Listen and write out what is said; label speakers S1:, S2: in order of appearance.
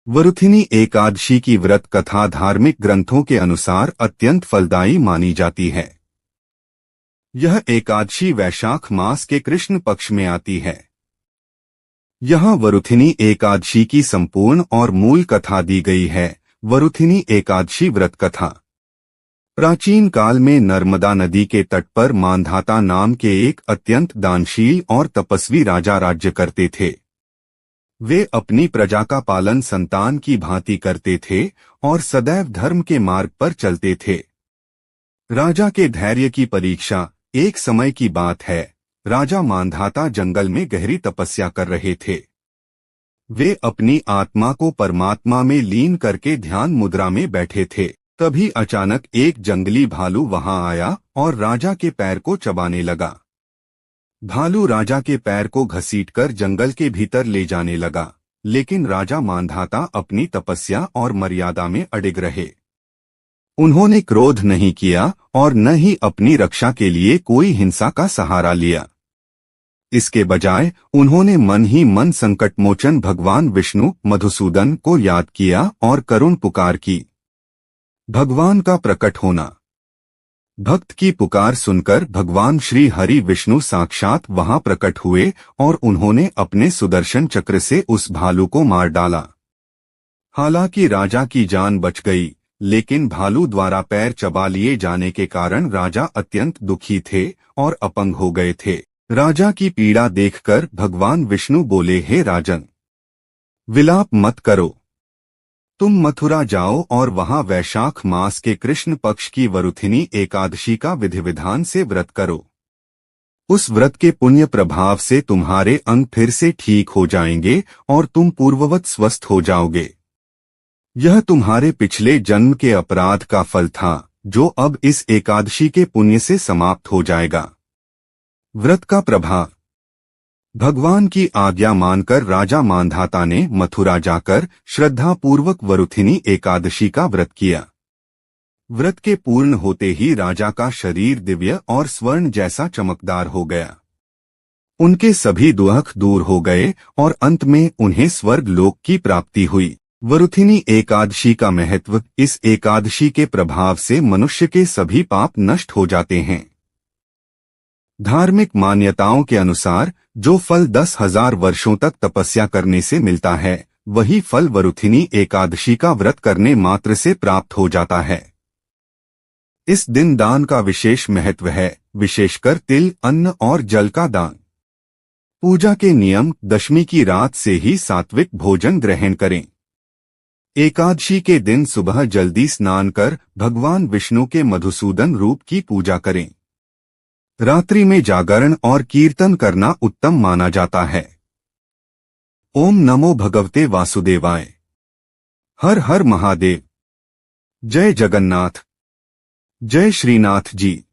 S1: वरुथिनी एकादशी की व्रत कथा धार्मिक ग्रंथों के अनुसार अत्यंत फलदायी मानी जाती है। यह एकादशी वैशाख मास के कृष्ण पक्ष में आती है। यहाँ वरुथिनी एकादशी की संपूर्ण और मूल कथा दी गई है। वरुथिनी एकादशी व्रत कथा प्राचीन काल में नर्मदा नदी के तट पर मांधाता नाम के एक अत्यंत दानशील और तपस्वी राजा राज्य करते थे। वे अपनी प्रजा का पालन संतान की भांति करते थे और सदैव धर्म के मार्ग पर चलते थे। राजा के धैर्य की परीक्षा। एक समय की बात है, राजा मांधाता जंगल में गहरी तपस्या कर रहे थे। वे अपनी आत्मा को परमात्मा में लीन करके ध्यान मुद्रा में बैठे थे। तभी अचानक एक जंगली भालू वहां आया और राजा के पैर को चबाने लगा। भालू राजा के पैर को घसीटकर जंगल के भीतर ले जाने लगा, लेकिन राजा मांधाता अपनी तपस्या और मर्यादा में अडिग रहे। उन्होंने क्रोध नहीं किया और न ही अपनी रक्षा के लिए कोई हिंसा का सहारा लिया। इसके बजाय उन्होंने मन ही मन संकटमोचन भगवान विष्णु मधुसूदन को याद किया और करुण पुकार की। भगवान का प्रकट होना। भक्त की पुकार सुनकर भगवान श्री हरि विष्णु साक्षात वहां प्रकट हुए और उन्होंने अपने सुदर्शन चक्र से उस भालू को मार डाला। हालांकि राजा की जान बच गई, लेकिन भालू द्वारा पैर चबा लिए जाने के कारण राजा अत्यंत दुखी थे और अपंग हो गए थे। राजा की पीड़ा देखकर भगवान विष्णु बोले, हे राजन, विलाप मत करो। तुम मथुरा जाओ और वहां वैशाख मास के कृष्ण पक्ष की वरुथिनी एकादशी का विधि विधान से व्रत करो। उस व्रत के पुण्य प्रभाव से तुम्हारे अंग फिर से ठीक हो जाएंगे और तुम पूर्ववत स्वस्थ हो जाओगे। यह तुम्हारे पिछले जन्म के अपराध का फल था, जो अब इस एकादशी के पुण्य से समाप्त हो जाएगा। व्रत का प्रभाव। भगवान की आज्ञा मानकर राजा मांधाता ने मथुरा जाकर श्रद्धापूर्वक वरुथिनी एकादशी का व्रत किया। व्रत के पूर्ण होते ही राजा का शरीर दिव्य और स्वर्ण जैसा चमकदार हो गया। उनके सभी दुख दूर हो गए और अंत में उन्हें स्वर्ग लोक की प्राप्ति हुई। वरुथिनी एकादशी का महत्व। इस एकादशी के प्रभाव से मनुष्य के सभी पाप नष्ट हो जाते हैं। धार्मिक मान्यताओं के अनुसार जो फल 10,000 वर्षों तक तपस्या करने से मिलता है, वही फल वरुथिनी एकादशी का व्रत करने मात्र से प्राप्त हो जाता है। इस दिन दान का विशेष महत्व है, विशेषकर तिल, अन्न और जल का दान। पूजा के नियम। दशमी की रात से ही सात्विक भोजन ग्रहण करें। एकादशी के दिन सुबह जल्दी स्नान कर भगवान विष्णु के मधुसूदन रूप की पूजा करें। रात्रि में जागरण और कीर्तन करना उत्तम माना जाता है। ओम नमो भगवते वासुदेवाय। हर हर महादेव। जय जगन्नाथ। जय श्रीनाथ जी।